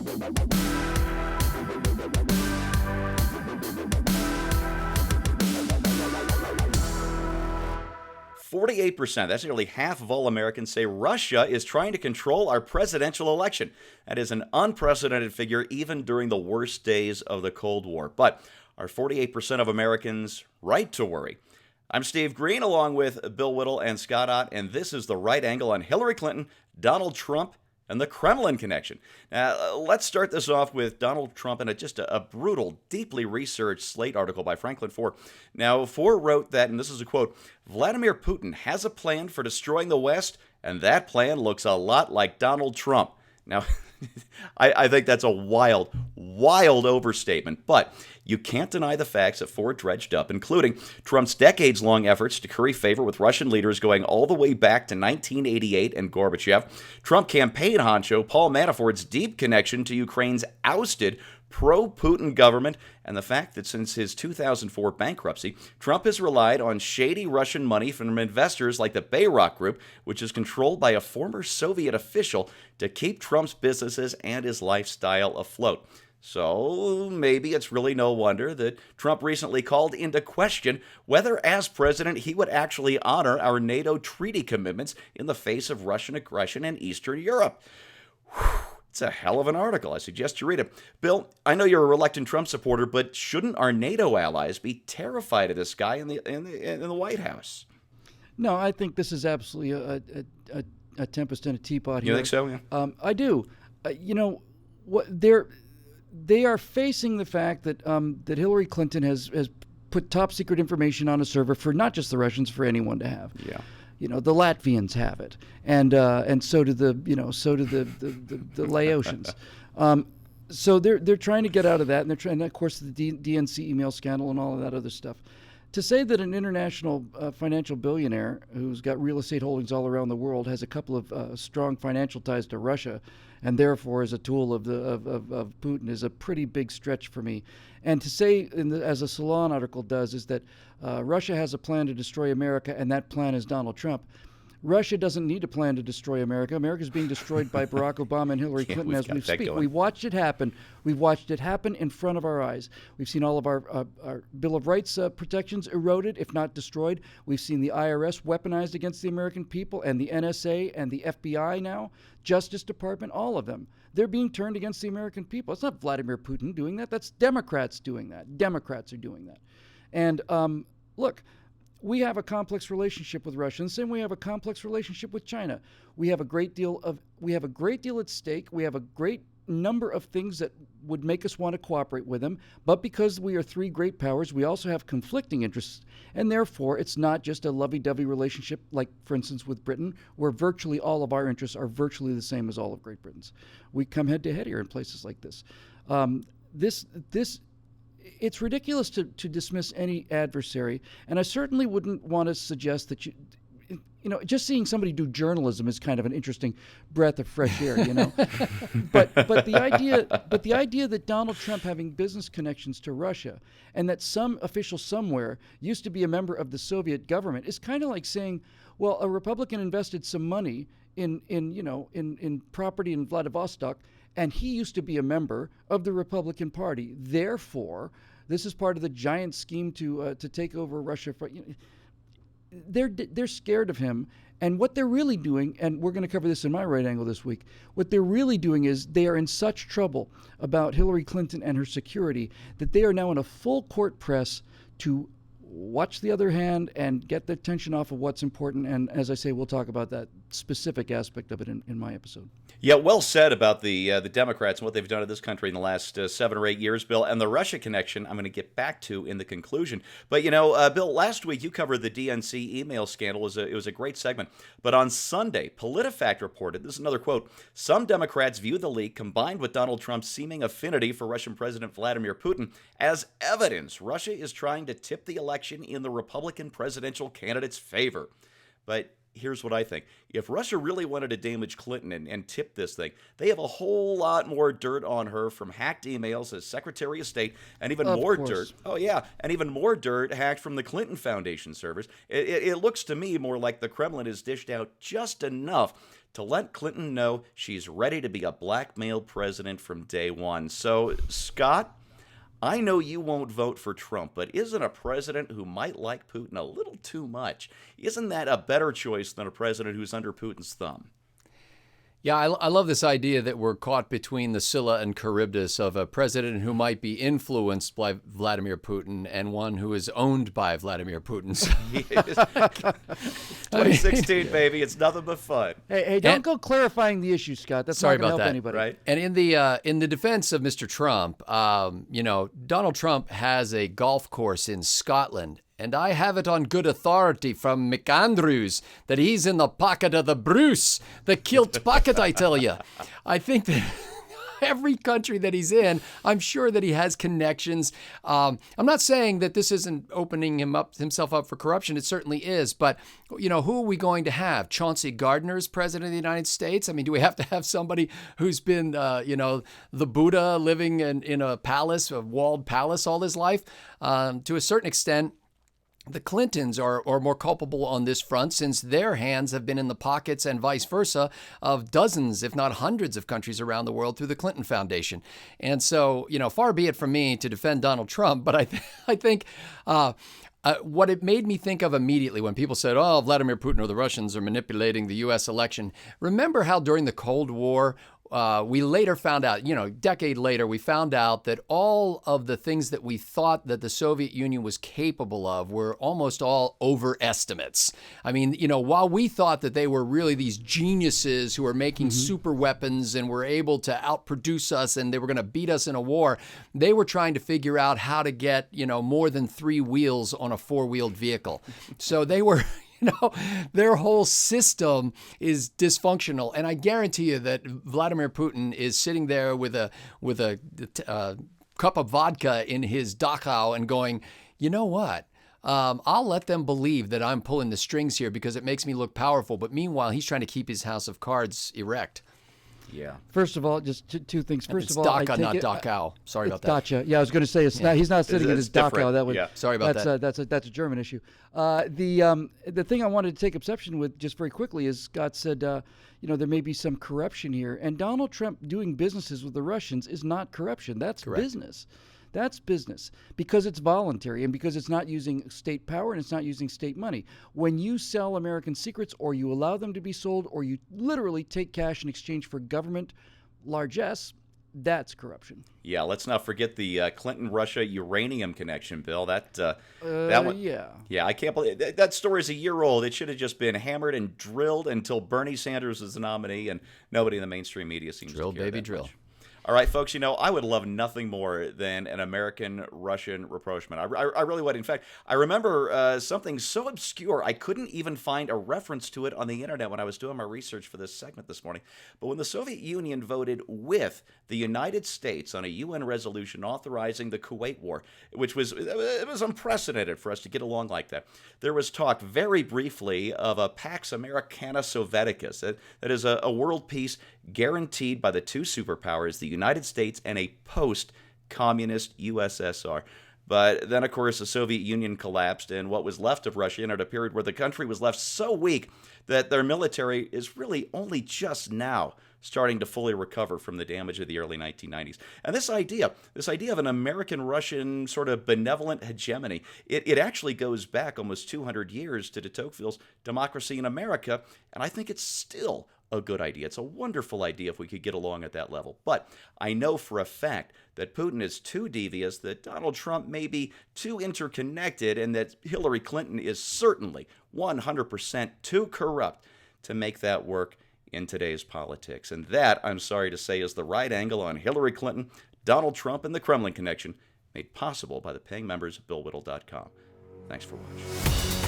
%48%, that's nearly half of all Americans, say Russia is trying to control our presidential election. That is an unprecedented figure even during the worst days of the Cold War. But are 48% of Americans right to worry? I'm Steve Green, along with Bill Whittle and Scott Ott, and this is The Right Angle on Hillary Clinton, Donald Trump, and the Kremlin connection. Now, let's start this off with Donald Trump and just a brutal, deeply researched Slate article by Franklin Foer. Now, Foer wrote that, and this is a quote, Vladimir Putin has a plan for destroying the West, and that plan looks a lot like Donald Trump. Now, I think that's a wild overstatement, but you can't deny the facts that Ford dredged up, including Trump's decades-long efforts to curry favor with Russian leaders going all the way back to 1988 and Gorbachev, Trump campaign honcho Paul Manafort's deep connection to Ukraine's ousted pro-Putin government, and the fact that since his 2004 bankruptcy, Trump has relied on shady Russian money from investors like the Bayrock Group, which is controlled by a former Soviet official, to keep Trump's businesses and his lifestyle afloat. So maybe it's really no wonder that Trump recently called into question whether, as president, he would actually honor our NATO treaty commitments in the face of Russian aggression in Eastern Europe. It's a hell of an article. I suggest you read it. Bill, I know you're a reluctant Trump supporter, but shouldn't our NATO allies be terrified of this guy in the White House? No, I think this is absolutely a tempest in a teapot here. You think so? Yeah. I do. What they are facing the fact that that Hillary Clinton has put top secret information on a server for not just the Russians, for anyone to have. Yeah. The Latvians have it, and so do the Laotians. So they're trying to get out of that, and they're trying, of course, the DNC email scandal and all of that other stuff. To say that an international financial billionaire who's got real estate holdings all around the world has a couple of strong financial ties to Russia, and therefore is a tool of Putin, is a pretty big stretch for me. And to say, as a Salon article does, is that Russia has a plan to destroy America, and that plan is Donald Trump. Russia doesn't need a plan to destroy America. America's being destroyed by Barack Obama and Hillary Clinton as we speak. We watched it happen. We've watched it happen in front of our eyes. We've seen all of our Bill of Rights protections eroded, if not destroyed. We've seen the IRS weaponized against the American people, and the NSA and the FBI now, Justice Department, all of them. They're being turned against the American people. It's not Vladimir Putin doing that. That's Democrats doing that. Democrats are doing that. And look, we have a complex relationship with Russia, and the same way we have a complex relationship with China. We have a great deal at stake. We have a great number of things that would make us want to cooperate with them. But because we are three great powers, we also have conflicting interests, and therefore it's not just a lovey-dovey relationship like, for instance, with Britain, where virtually all of our interests are virtually the same as all of Great Britain's. We come head-to-head here in places like this. It's ridiculous to dismiss any adversary, and I certainly wouldn't want to suggest that just seeing somebody do journalism is kind of an interesting breath of fresh air, but the idea that Donald Trump having business connections to Russia and that some official somewhere used to be a member of the Soviet government is kind of like saying, well, a Republican invested some money in property in Vladivostok, and he used to be a member of the Republican Party. Therefore, this is part of the giant scheme to take over Russia. They're scared of him, and what they're really doing, and we're going to cover this in my right angle this week, what they're really doing is they are in such trouble about Hillary Clinton and her security that they are now in a full court press to watch the other hand and get the attention off of what's important. And as I say, we'll talk about that specific aspect of it in my episode. Yeah, well said about the Democrats and what they've done to this country in the last 7 or 8 years, Bill. And the Russia connection, I'm going to get back to in the conclusion. But, Bill, last week you covered the DNC email scandal. It was a great segment. But on Sunday, PolitiFact reported, this is another quote, some Democrats view the leak, combined with Donald Trump's seeming affinity for Russian President Vladimir Putin, as evidence Russia is trying to tip the election in the Republican presidential candidate's favor. But here's what I think. If Russia really wanted to damage Clinton and tip this thing, they have a whole lot more dirt on her from hacked emails as Secretary of State, and even more dirt. Oh, yeah. And even more dirt hacked from the Clinton Foundation servers. It looks to me more like the Kremlin has dished out just enough to let Clinton know she's ready to be a blackmail president from day one. So, Scott, I know you won't vote for Trump, but isn't a president who might like Putin a little too much? Isn't that a better choice than a president who's under Putin's thumb? Yeah, I love this idea that we're caught between the Scylla and Charybdis of a president who might be influenced by Vladimir Putin and one who is owned by Vladimir Putin. 2016, baby, it's nothing but fun. Hey, don't go clarifying the issue, Scott. That's Sorry not going to about help that. anybody. Right? And in the defense of Mr. Trump, Donald Trump has a golf course in Scotland. And I have it on good authority from McAndrews that he's in the pocket of the Bruce, the kilt pocket, I tell you. I think that every country that he's in, I'm sure that he has connections. I'm not saying that this isn't opening himself up for corruption. It certainly is. But, who are we going to have? Chauncey Gardner as president of the United States? I mean, do we have to have somebody who's been, the Buddha living in a palace, a walled palace all his life? To a certain extent, the Clintons are more culpable on this front since their hands have been in the pockets and vice versa of dozens, if not hundreds of countries around the world through the Clinton Foundation. And so, far be it from me to defend Donald Trump, but I think what it made me think of immediately when people said, oh, Vladimir Putin or the Russians are manipulating the U.S. election. Remember how during the Cold War, we later found out, a decade later, we found out that all of the things that we thought that the Soviet Union was capable of were almost all overestimates. I mean, while we thought that they were really these geniuses who were making super weapons and were able to outproduce us and they were going to beat us in a war, they were trying to figure out how to get, more than 3 wheels on a 4-wheeled vehicle. So they were... their whole system is dysfunctional, and I guarantee you that Vladimir Putin is sitting there with a cup of vodka in his Dachau and going, you know what? I'll let them believe that I'm pulling the strings here because it makes me look powerful. But meanwhile, he's trying to keep his house of cards erect. Yeah. First of all, just two things. First It's of all, Daca, not Dachau. Sorry about that. Dacha. Yeah, I was going to say it's not. He's not sitting in his Dachau. That would. Yeah. Sorry about that. That's a German issue. The thing I wanted to take exception with just very quickly is Scott said, there may be some corruption here, and Donald Trump doing businesses with the Russians is not corruption. That's Correct. business. That's business because it's voluntary and because it's not using state power and it's not using state money. When you sell American secrets or you allow them to be sold or you literally take cash in exchange for government largesse, that's corruption. Yeah, let's not forget the Clinton-Russia uranium connection, Bill. That one. Yeah, I can't believe that story is a year old. It should have just been hammered and drilled until Bernie Sanders was the nominee, and nobody in the mainstream media seems Drill, to care baby, that drill. much. All right, folks, I would love nothing more than an American-Russian rapprochement. I really would. In fact, I remember something so obscure, I couldn't even find a reference to it on the internet when I was doing my research for this segment this morning. But when the Soviet Union voted with the United States on a UN resolution authorizing the Kuwait War, which was unprecedented for us to get along like that, there was talk very briefly of a Pax Americana Sovieticus. That is a world peace guaranteed by the two superpowers, the United States and a post-communist USSR. But then, of course, the Soviet Union collapsed, and what was left of Russia entered a period where the country was left so weak that their military is really only just now starting to fully recover from the damage of the early 1990s. And this idea of an American-Russian sort of benevolent hegemony, it actually goes back almost 200 years to de Tocqueville's Democracy in America, and I think it's still a good idea. It's a wonderful idea if we could get along at that level. But I know for a fact that Putin is too devious, that Donald Trump may be too interconnected, and that Hillary Clinton is certainly 100% too corrupt to make that work in today's politics. And that, I'm sorry to say, is the right angle on Hillary Clinton, Donald Trump, and the Kremlin connection, made possible by the paying members of BillWhittle.com. Thanks for watching.